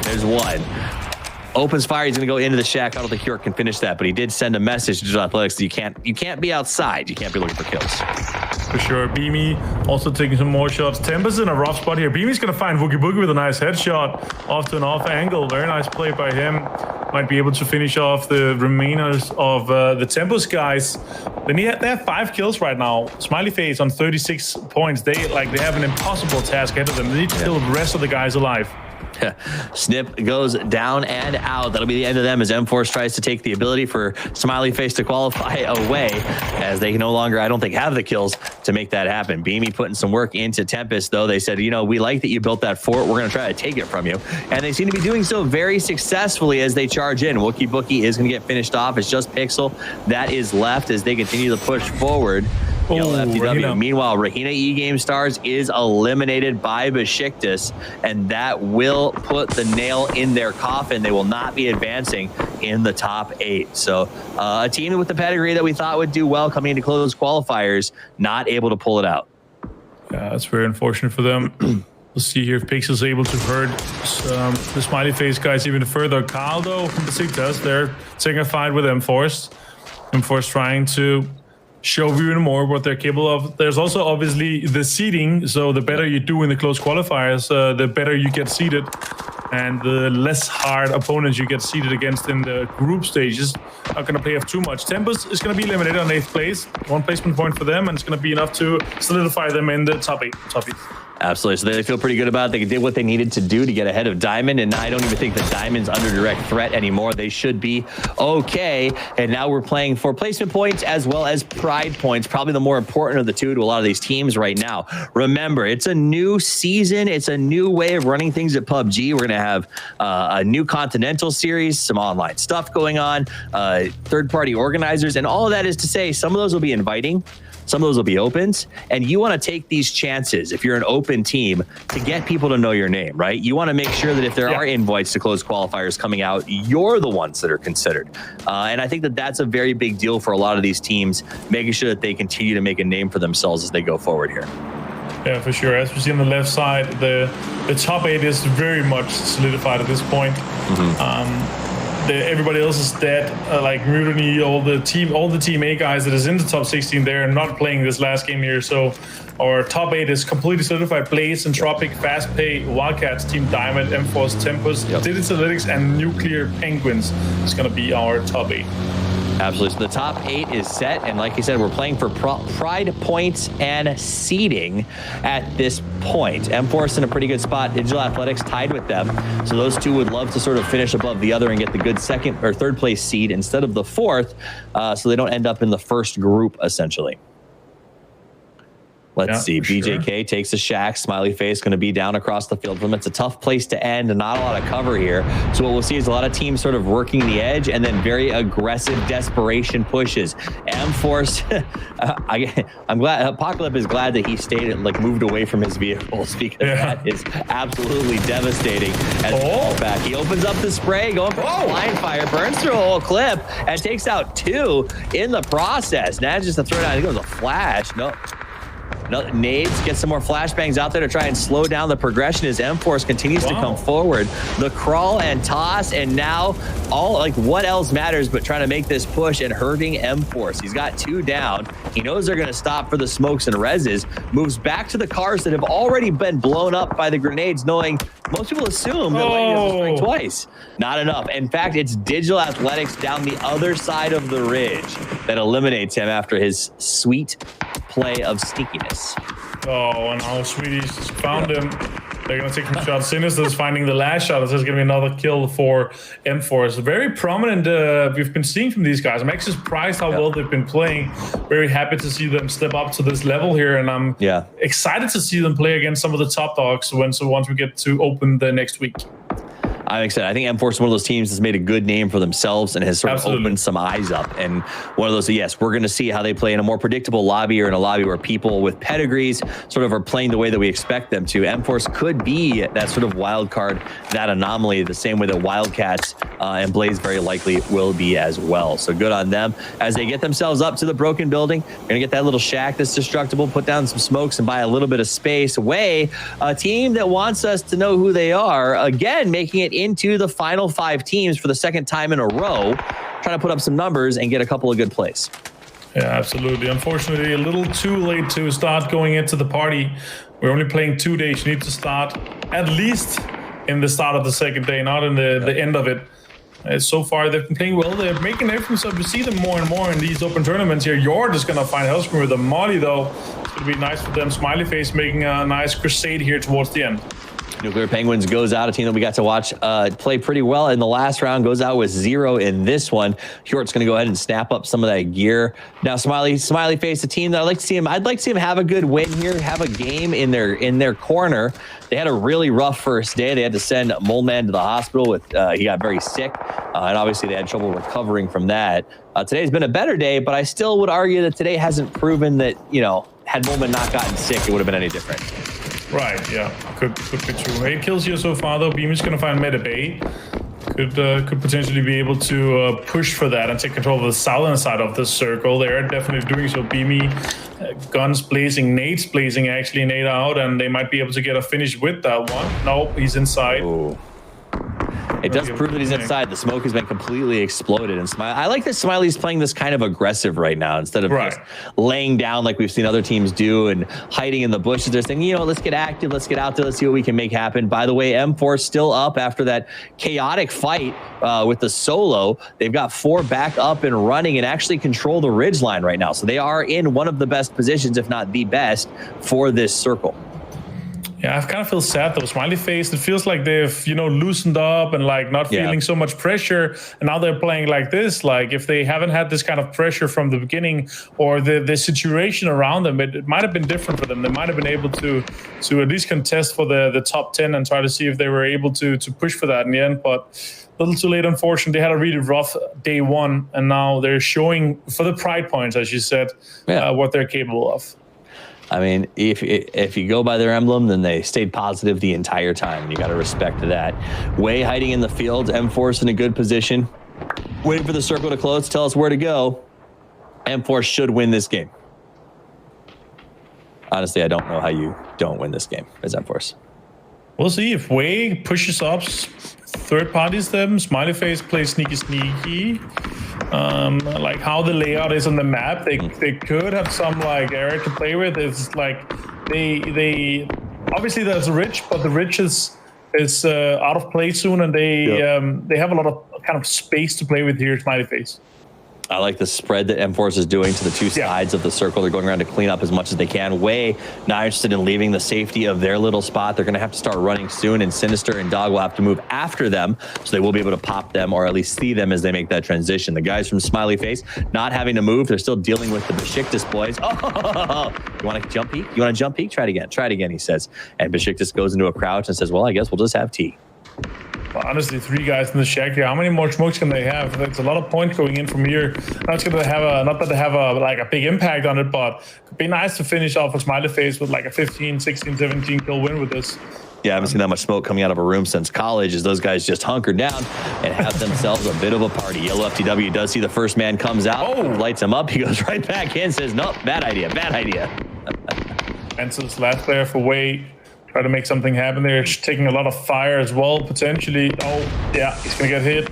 There's one. Opens fire. He's gonna go into the shack. I don't think Hjort can finish that, but he did send a message to Digital Athletics that you can't be outside. You can't be looking for kills. For sure. Beamy also taking some more shots. Tempest in a rough spot here. Beamy's gonna find Woogie Boogie with a nice headshot off to an off angle. Very nice play by him. Might be able to finish off the remainers of the Tempest guys. They have 5 kills right now. Smiley Face on 36 points. They have an impossible task ahead of them. They need to kill the rest of the guys alive. Snip goes down and out. That'll be the end of them as M-Force tries to take the ability for Smiley Face to qualify away, as they no longer, I don't think, have the kills to make that happen. Beamy putting some work into Tempest, though. They said, you know, we like that you built that fort. We're going to try to take it from you. And they seem to be doing so very successfully as they charge in. Wookie Bookie is going to get finished off. It's just Pixel that is left as they continue to push forward. Meanwhile, Rahina E-Game Stars is eliminated by Besiktas, and that will put the nail in their coffin. They will not be advancing in the top 8. So a team with the pedigree that we thought would do well coming into close qualifiers, not able to pull it out. Yeah, that's very unfortunate for them. We'll see here if Pixel's able to hurt the Smiley Face guys even further. Carl, though, from Besiktas, they're taking a fight with M-Force. M-Force trying to show even more what they're capable of. There's also obviously the seeding, so the better you do in the close qualifiers, the better you get seeded, and the less hard opponents you get seeded against in the group stages are going to play off too much. Tempest is going to be eliminated on 8th place, 1 placement point for them, and it's going to be enough to solidify them in the top 8. Absolutely. So they feel pretty good about it. They did what they needed to do to get ahead of Diamond, and I don't even think that Diamond's under direct threat anymore. They should be okay. And now we're playing for placement points as well as pride points, probably the more important of the two to a lot of these teams right now. Remember, it's a new season. It's a new way of running things at PUBG. We're going to have a new Continental series, some online stuff going on, third-party organizers, and all of that is to say some of those will be inviting. Some of those will be opens, and you want to take these chances if you're an open team to get people to know your name, right? You want to make sure that if there are invites to close qualifiers coming out, you're the ones that are considered. And I think that that's a very big deal for a lot of these teams, making sure that they continue to make a name for themselves as they go forward here. Yeah, for sure. As we see on the left side, the top 8 is very much solidified at this point. Everybody else is dead, like Mutiny, all the team A guys that is in the top 16, they're not playing this last game here. So our top 8 is completely solidified. Blaze, Entropic, Fast Pay, Wildcats, Team Diamond, M-Force, Tempest, Digital Analytics, and Nuclear Penguins is going to be our top 8. Absolutely. So the top 8 is set, and like you said, we're playing for pride points and seeding at this point. M-Force in a pretty good spot. Digital Athletics tied with them. So those two would love to sort of finish above the other and get the good 2nd or 3rd place seed instead of the 4th, so they don't end up in the first group, essentially. Let's see. BJK takes a shack. Smiley face going to be down across the field from him. It's a tough place to end and not a lot of cover here. So what we'll see is a lot of teams sort of working the edge and then very aggressive desperation pushes. M-Force, I'm glad, Apocalypse is glad that he stayed and like moved away from his vehicles because that is absolutely devastating. As back, he opens up the spray, going for blind fire, burns through a whole clip and takes out 2 in the process. Now just a throw down. I think it was a flash. No, nades, get some more flashbangs out there to try and slow down the progression as M-Force continues to come forward. The crawl and toss, and now all like what else matters but trying to make this push and hurting M-Force. He's got 2 down. He knows they're going to stop for the smokes and reses. Moves back to the cars that have already been blown up by the grenades, knowing most people assume that Lady has to strike twice. Not enough. In fact, it's Digital Athletics down the other side of the ridge that eliminates him after his sweet play of sneakiness. Oh, and our Swedish found him. They're going to take some shots. Sinister's finding the last shot. This is going to be another kill for M-Force. Very prominent we've been seeing from these guys. I'm actually surprised how well they've been playing. Very happy to see them step up to this level here, and I'm excited to see them play against some of the top dogs once we get to open the next week. I'm excited. I think M-Force is one of those teams that's made a good name for themselves and has sort of opened some eyes up. And one of those, yes, we're going to see how they play in a more predictable lobby or in a lobby where people with pedigrees sort of are playing the way that we expect them to. M-Force could be that sort of wild card, that anomaly, the same way that Wildcats and Blaze very likely will be as well. So good on them. As they get themselves up to the broken building, they're going to get that little shack that's destructible, put down some smokes and buy a little bit of space away. A team that wants us to know who they are, again, making it into the final 5 teams for the second time in a row, trying to put up some numbers and get a couple of good plays. Yeah, absolutely. Unfortunately, a little too late to start going into the party. We're only playing 2 days. You need to start at least in the start of the second day, not in the end of it. So far, they've been playing well. They're making everything so we see them more and more in these open tournaments here. Yord is going to find Hellscream with a molly, though. It's going to be nice for them. Smiley face making a nice crusade here towards the end. Nuclear Penguins goes out, a team that we got to watch play pretty well in the last round, goes out with 0 in this one. Hjort's going to go ahead and snap up some of that gear. Now, Smiley face, a team that I'd like to see him have a good win here, have a game in their corner. They had a really rough first day. They had to send Moleman to the hospital with he got very sick, and obviously they had trouble recovering from that. Today's been a better day, but I still would argue that today hasn't proven that, you know, had Moleman not gotten sick, it would have been any different. Right, yeah, could be true. 8 kills here so far, though. Beam is going to find Meta Bay. Could potentially be able to push for that and take control of the southern side of the circle. They're definitely doing so. Beamy, guns blazing, nades blazing, actually, nade out, and they might be able to get a finish with that one. Nope, he's inside. Ooh. It does prove that he's inside. The smoke has been completely exploded. And I like that Smiley's playing this kind of aggressive right now instead of just laying down like we've seen other teams do and hiding in the bushes. They're saying, you know, let's get active. Let's get out there. Let's see what we can make happen. By the way, M4 still up after that chaotic fight with the solo. They've got 4 back up and running and actually control the ridge line right now. So they are in one of the best positions, if not the best, for this circle. Yeah, I kind of feel sad though. Smiley face, it feels like they've, you know, loosened up and like not feeling so much pressure. And now they're playing like this. Like if they haven't had this kind of pressure from the beginning or the situation around them, it might have been different for them. They might have been able to at least contest for the top 10 and try to see if they were able to push for that in the end. But a little too late, unfortunately. They had a really rough day 1, and now they're showing for the pride points, as you said, what they're capable of. I mean, if you go by their emblem, then they stayed positive the entire time. And you got to respect that. Way hiding in the field, M-Force in a good position. Waiting for the circle to close, tell us where to go. M-Force should win this game. Honestly, I don't know how you don't win this game as M-Force. We'll see if Way pushes up, third parties them, Smiley face plays sneaky. Like how the layout is on the map, they could have some like area to play with. It's like they obviously there's a ridge, but the ridge is out of play soon, and they have a lot of kind of space to play with here. Smiley face. I like the spread that M-Force is doing to the two sides of the circle. They're going around to clean up as much as they can. Way not interested in leaving the safety of their little spot. They're going to have to start running soon, and Sinister and Dog will have to move after them, so they will be able to pop them or at least see them as they make that transition. The guys from Smiley Face not having to move. They're still dealing with the Besiktas boys. Oh, you want to jump peek? You want to jump peek? Try it again. Try it again, he says. And Besiktas goes into a crouch and says, well, I guess we'll just have tea. Well, honestly, 3 guys in the shack here. How many more smokes can they have? There's a lot of points going in from here. Not going to have not that they have a big impact on it, but it'd be nice to finish off a Smiley Face with like a 15, 16, 17 kill win with this. Yeah, I haven't seen that much smoke coming out of a room since college, as those guys just hunker down and have themselves a bit of a party. Yellow FTW does see the first man comes out, lights him up. He goes right back in, says, nope, bad idea, bad idea. Answers last player for Wade. Try to make something happen there. It's taking a lot of fire as well, potentially. Oh, yeah, he's going to get hit.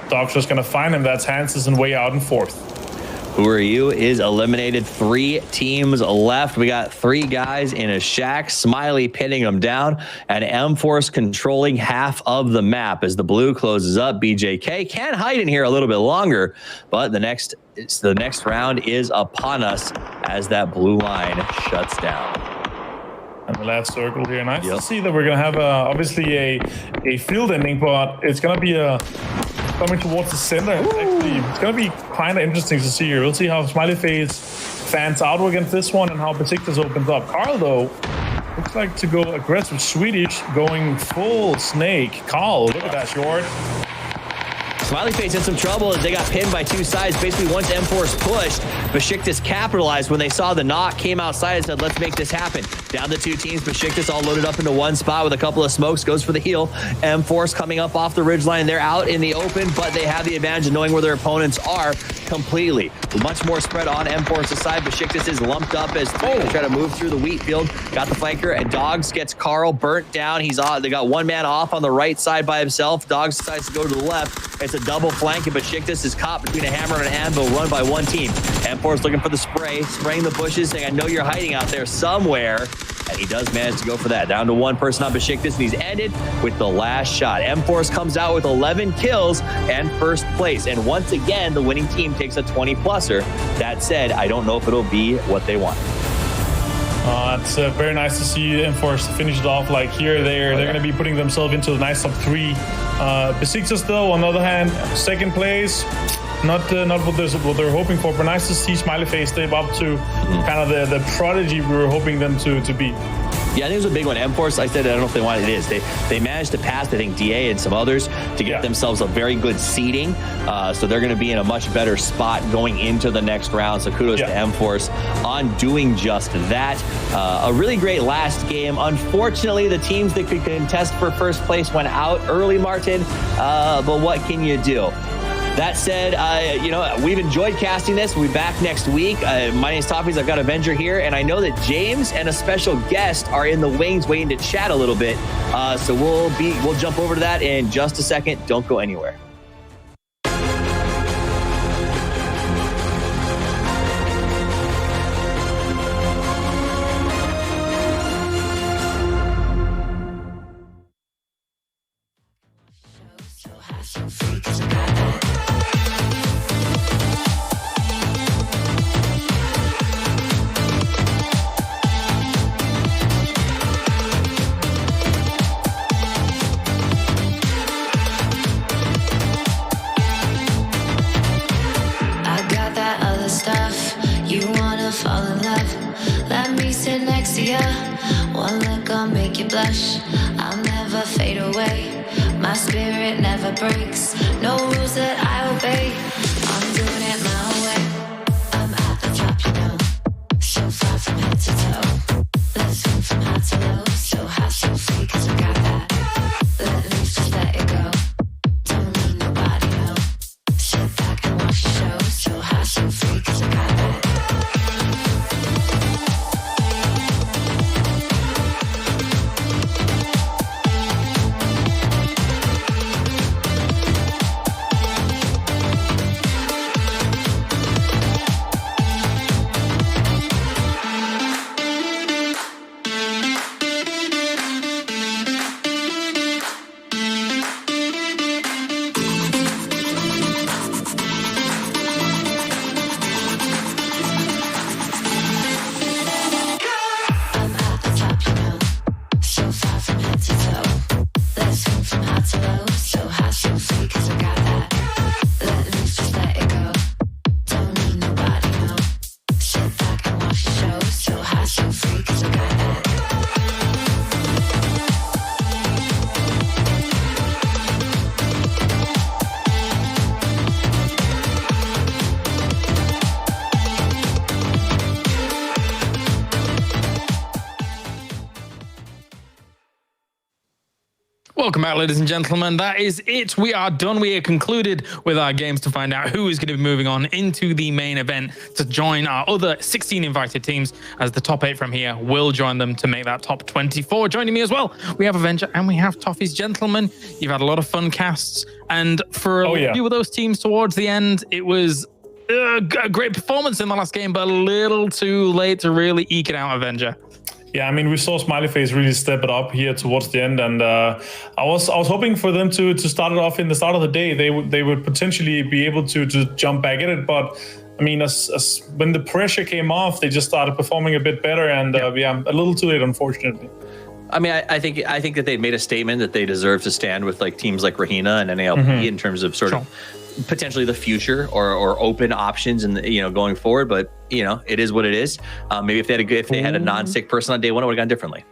Dog's just going to find him. That's Hanses and Way out in 4th. Who Are You is eliminated. 3 teams left. We got 3 guys in a shack. Smiley pinning them down, and M-Force controlling half of the map as the blue closes up. BJK can't hide in here a little bit longer, but the next round is upon us as that blue line shuts down. And the last circle here. Nice to see that we're going to have obviously a field ending, but it's going to be coming towards the center. It's going to be kind of interesting to see here. We'll see how Smiley Face fans out against this one and how Besiktas opens up. Carl, though, looks like to go aggressive Swedish, going full snake. Carl, look at that short. Smiley Face in some trouble as they got pinned by 2 sides. Basically, once M-Force pushed, Besiktas capitalized when they saw the knock, came outside and said, let's make this happen. Down to 2 teams. Besiktas all loaded up into one spot with a couple of smokes, goes for the heal. M-Force coming up off the ridgeline. They're out in the open, but they have the advantage of knowing where their opponents are completely. Much more spread on M-Force's side. Besiktas is lumped up as they try to move through the wheat field. Got the flanker, and Dogs gets Carl burnt down. He's on. They got 1 man off on the right side by himself. Dogs decides to go to the left. It's a double flank, and Besiktas is caught between a hammer and an anvil, run by 1 team. M-Force looking for the spray, spraying the bushes, saying, I know you're hiding out there somewhere. And he does manage to go for that. Down to 1 person on Besiktas, and he's ended with the last shot. M-Force comes out with 11 kills and 1st place. And once again, the winning team takes a 20-pluser. That said, I don't know if it'll be what they want. It's very nice to see M-Force finish it off like here. They're going to be putting themselves into the nice top 3. Besiktas, though, on the other hand, 2nd place. Not what they're hoping for, but nice to see Smiley Face step up to kind of the prodigy we were hoping them to be. Yeah, I think it was a big one. M-Force, I said, I don't know if they wanted it is. They managed to pass, I think, DA and some others to get themselves a very good seeding. So they're going to be in a much better spot going into the next round. So kudos to M-Force on doing just that. A really great last game. Unfortunately, the teams that could contest for 1st place went out early, Martin. But what can you do? That said, we've enjoyed casting this. We'll be back next week. My name's Toppies. I've got Avenger here, and I know that James and a special guest are in the wings waiting to chat a little bit. So we'll jump over to that in just a second. Don't go anywhere. I'll never fade away. My spirit never breaks. No rules that I obey. I'm doing it my way. I'm at the top, you know. So far from head to toe. Let's swing from high to low. So high, so free, 'cause we got that. Let loose, just let it go. Don't need nobody, no. Sit back and watch the show. So high, so free, 'cause we got that. Welcome back, ladies and gentlemen. That is it. We are done. We are concluded with our games to find out who is going to be moving on into the main event to join our other 16 invited teams, as the top 8 from here will join them to make that top 24. Joining me as well, we have Avenger and we have Toffees. Gentlemen, you've had a lot of fun casts, and for a few of those teams towards the end, it was a great performance in the last game, but a little too late to really eke it out, Avenger. Yeah, I mean, we saw Smiley Face really step it up here towards the end, and I was hoping for them to start it off in the start of the day. They would potentially be able to jump back at it, but I mean, as when the pressure came off, they just started performing a bit better, and a little too late, unfortunately. I mean, I think that they've made a statement that they deserve to stand with like teams like Rahina and NALP in terms of sort of potentially the future or open options and going forward. But it is what it is. Maybe if they had a non-stick person on day one, it would have gone differently.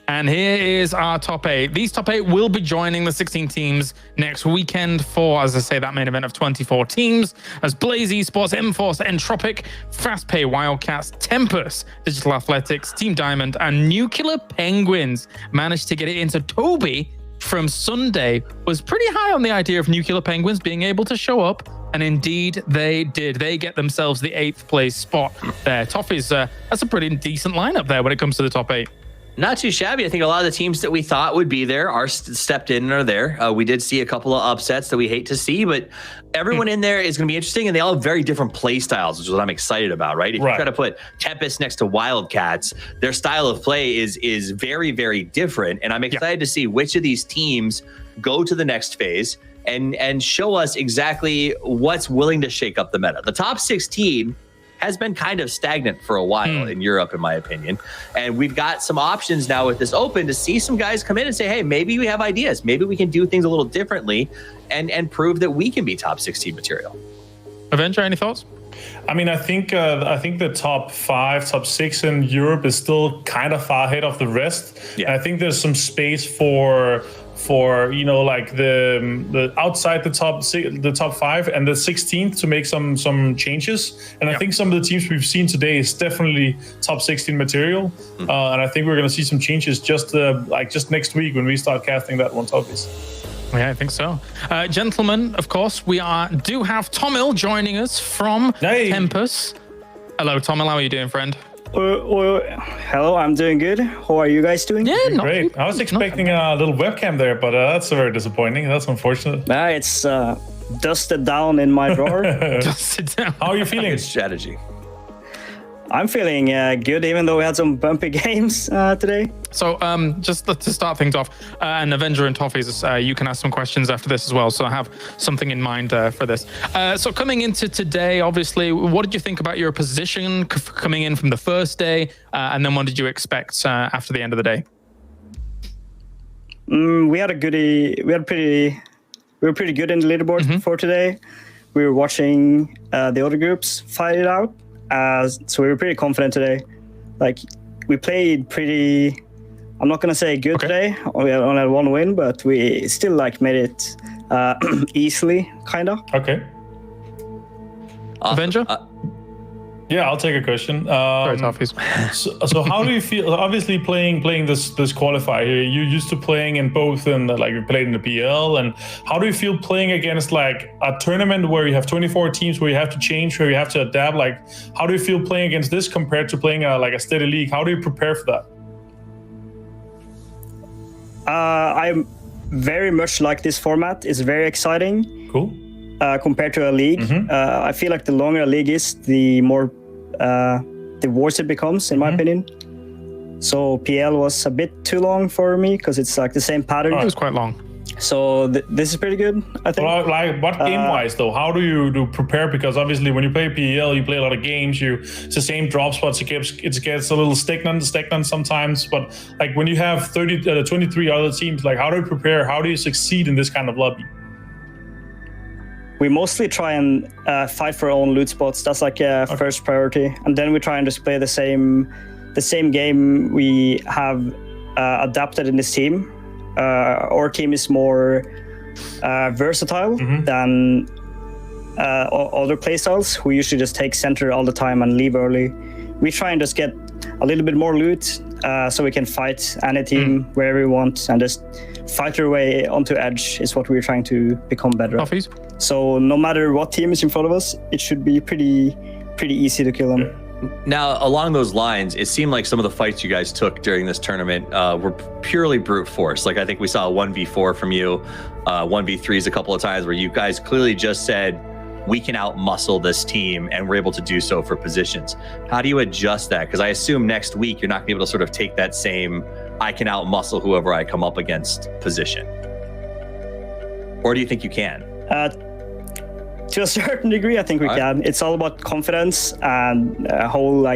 And here is our top 8. These top 8 will be joining the 16 teams next weekend for, as I say, that main event of 24 teams, as Blaze Esports, M-Force, Entropic, FastPay Wildcats, Tempest, Digital Athletics, Team Diamond, and Nuclear Penguins managed to get it into. Toby from Sunday was pretty high on the idea of Nuclear Penguins being able to show up, and indeed they did. They get themselves the 8th place spot there. Toffees, that's a pretty decent lineup there when it comes to the top 8. Not too shabby. I think a lot of the teams that we thought would be there are stepped in and are there. We did see a couple of upsets that we hate to see, but everyone in there is going to be interesting, and they all have very different play styles, which is what I'm excited about, right? If you try to put Tempest next to Wildcats, their style of play is very, very different, and I'm excited to see which of these teams go to the next phase and show us exactly what's willing to shake up the meta. The top 16 has been kind of stagnant for a while in Europe, in my opinion. And we've got some options now with this open to see some guys come in and say, hey, maybe we have ideas. Maybe we can do things a little differently and prove that we can be top 16 material. Avenger, any thoughts? I mean, I think the top 5, top 6 in Europe is still kind of far ahead of the rest. Yeah. And I think there's some space for like the outside the top 5 and the 16th to make some changes. And I think some of the teams we've seen today is definitely top 16 material. And I think we're going to see some changes just next week when we start casting that one, Toffees. Yeah, I think so. Gentlemen, of course, we do have Tomil joining us from Tempest. Hello, Tomil. How are you doing, friend? Hello, I'm doing good. How are you guys doing? Yeah, great. I was expecting a little webcam there, but that's very disappointing. That's unfortunate. It's dusted down in my drawer. Dusted down. How are you feeling? Good strategy. I'm feeling good, even though we had some bumpy games today. So just to start things off, and Avenger and Toffees, you can ask some questions after this as well. So I have something in mind for this. So coming into today, obviously, what did you think about your position coming in from the first day? And then what did you expect after the end of the day? We were pretty good in the leaderboard for today. We were watching the other groups fight it out. So we were pretty confident today. Like, we played pretty, I'm not going to say good today. We only had 1 win, but we still made it easily, kind of. Okay. Avenger? Yeah, I'll take a question. Sorry, Toffees. So how do you feel? Obviously, playing this qualifier here, you're used to playing in both, and you played in the PL. And how do you feel playing against a tournament where you have 24 teams, where you have to change, where you have to adapt? How do you feel playing against this compared to playing a steady league? How do you prepare for that? I very much like this format. It's very exciting. Cool. Compared to a league, I feel like the longer a league is, the more the worse it becomes, in my opinion. So PL was a bit too long for me because it's the same pattern. It was quite long. So this is pretty good, I think. Well, what game-wise though? How do you prepare? Because obviously, when you play PL, you play a lot of games. It's the same drop spots. It gets a little stagnant sometimes. But when you have 23 other teams, how do you prepare? How do you succeed in this kind of lobby? We mostly try and fight for our own loot spots. That's first priority, and then we try and just play the same game we have adapted in this team. Our team is more versatile than other playstyles who usually just take center all the time and leave early. We try and just get a little bit more loot so we can fight any team wherever we want and just fight your way onto edge is what we're trying to become better at. Toffees? So no matter what team is in front of us, it should be pretty easy to kill them. Now, along those lines, it seemed like some of the fights you guys took during this tournament were purely brute force. Like, I think we saw a 1v4 from you, 1v3s a couple of times where you guys clearly just said, we can out-muscle this team, and we're able to do so for positions. How do you adjust that? Because I assume next week you're not going to be able to sort of take that same, I can out-muscle whoever I come up against position. Or do you think you can? To a certain degree, I think we can. It's all about confidence and whole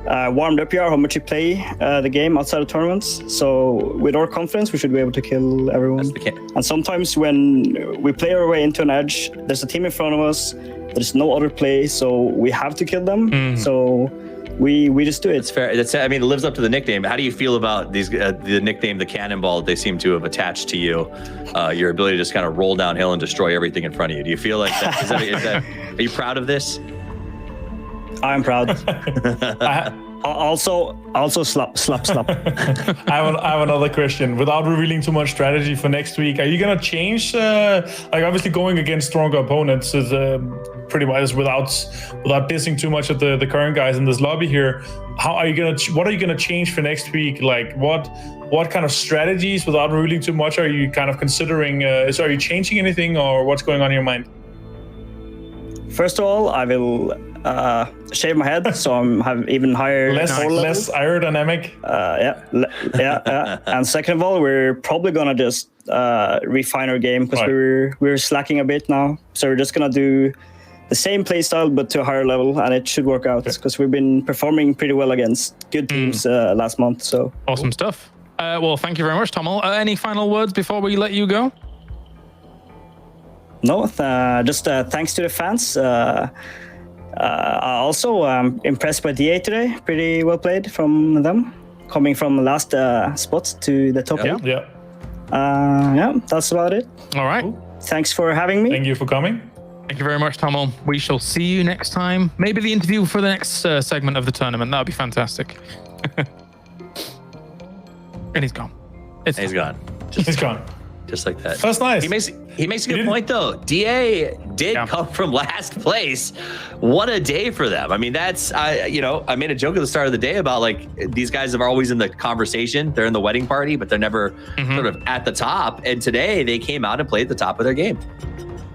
warmed up you are, how much you play the game outside of tournaments. So with our confidence, we should be able to kill everyone. And sometimes when we play our way into an edge, there's a team in front of us. There's no other play, so we have to kill them. So we just do it. It's fair. I mean, it lives up to the nickname. How do you feel about these the nickname, the Cannonball, they seem to have attached to you? Your ability to just kind of roll downhill and destroy everything in front of you. Do you feel like that? Are you proud of this? I'm proud. Also slap. I have another question. Without revealing too much strategy for next week, are you gonna change? Obviously, going against stronger opponents is pretty much without dissing too much of the current guys in this lobby here. What are you gonna change for next week? Like what kind of strategies, without revealing too much, are you kind of considering? Are you changing anything, or what's going on in your mind? First of all, I will shave my head, so I have even higher less aerodynamic. And second of all, we're probably gonna just refine our game because we're slacking a bit now. So we're just gonna do the same playstyle but to a higher level, and it should work out because we've been performing pretty well against good teams last month. So awesome stuff. Well, thank you very much, Tommel. Any final words before we let you go? No, just thanks to the fans. Also, impressed by DA today. Pretty well played from them, coming from last spot to the top 8. Yeah, that's about it. All right. Thanks for having me. Thank you for coming. Thank you very much, Tommel. We shall see you next time. Maybe the interview for the next segment of the tournament. That would be fantastic. And he's gone. He's gone. He's gone. Just like that. That's nice. He makes a good point, though. DA did come from last place. What a day for them. I mean, I made a joke at the start of the day about, like, these guys are always in the conversation. They're in the wedding party, but they're never sort of at the top. And today they came out and played at the top of their game.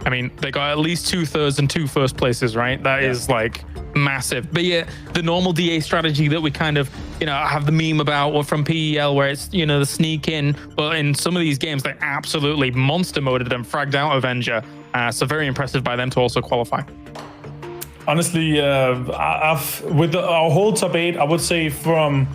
I mean, they got at least 2 thirds and 2 first places, right? That is like massive. But yeah, the normal DA strategy that we kind of, have the meme about, or from PEL, where it's, the sneak in. But in some of these games, they absolutely monster moded and fragged out Avenger. So very impressive by them to also qualify. Honestly, with our whole top 8, I would say from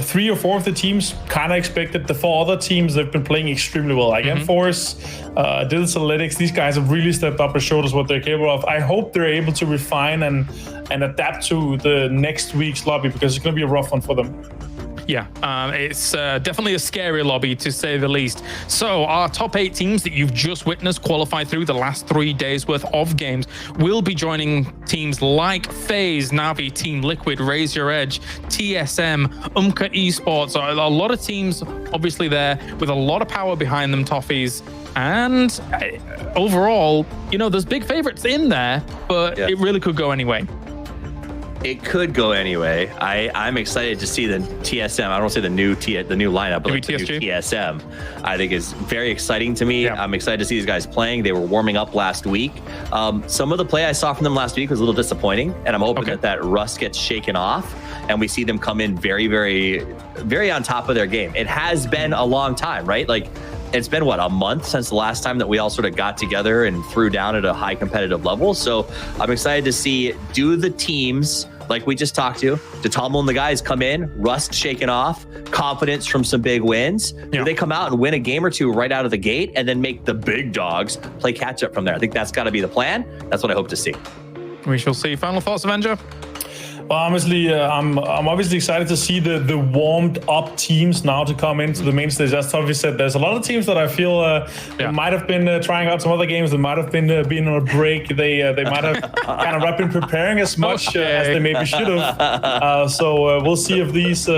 3 or 4 of the teams kind of expected. The 4 other teams, they've been playing extremely well. Like Enforce, Digitaletics, these guys have really stepped up and showed us what they're capable of. I hope they're able to refine and adapt to the next week's lobby, because it's going to be a rough one for them. Yeah, it's definitely a scary lobby, to say the least. So our top 8 teams that you've just witnessed qualify through the last 3 days worth of games will be joining teams like FaZe, Navi, Team Liquid, Raise Your Edge, TSM, Esports. A lot of teams obviously there with a lot of power behind them, Toffees. And overall, there's big favorites in there, but it really could go anyway. It could go anyway. I'm excited to see the TSM. I don't say the new lineup, but like the new TSM. I think is very exciting to me. I'm excited to see these guys playing. They were warming up last week. Some of the play I saw from them last week was a little disappointing, and I'm hoping that rust gets shaken off and we see them come in very, very, very on top of their game. It has been a long time, right? Like, it's been, a month since the last time that we all sort of got together and threw down at a high competitive level. So I'm excited to see, do the teams, like we just talked to Tommel and the guys come in, rust shaken off, confidence from some big wins. Do they come out and win a game or 2 right out of the gate and then make the big dogs play catch up from there? I think that's got to be the plan. That's what I hope to see. We shall see. Final thoughts, Avenger? Well, honestly, I'm obviously excited to see the warmed up teams now to come into the main stage. As Toby said, there's a lot of teams that I feel might have been trying out some other games. They might have been on a break. They might have kind of not been preparing as much as they maybe should have. So we'll see if these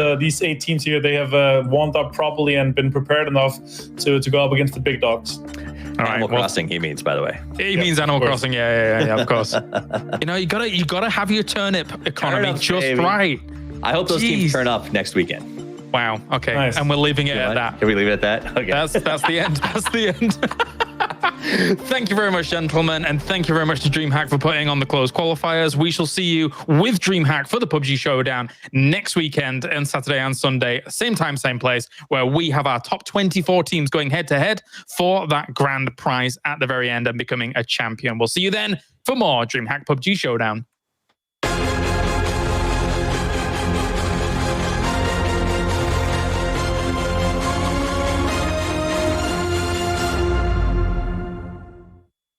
8 teams here, they have warmed up properly and been prepared enough to go up against the big dogs. All right, Animal Crossing, he means, by the way. He means Animal Crossing, yeah, of course. You gotta have your turnip economy just right. I hope those teams turn up next weekend. Wow. Okay. Nice. And we're leaving it at that. Can we leave it at that? Okay. That's the end. That's the end. Thank you very much, gentlemen, and thank you very much to Dreamhack for putting on the closed qualifiers. We shall see you with Dreamhack for the PUBG Showdown next weekend and Saturday and Sunday, same time, same place, where we have our top 24 teams going head-to-head for that grand prize at the very end and becoming a champion. We'll see you then for more Dreamhack PUBG Showdown.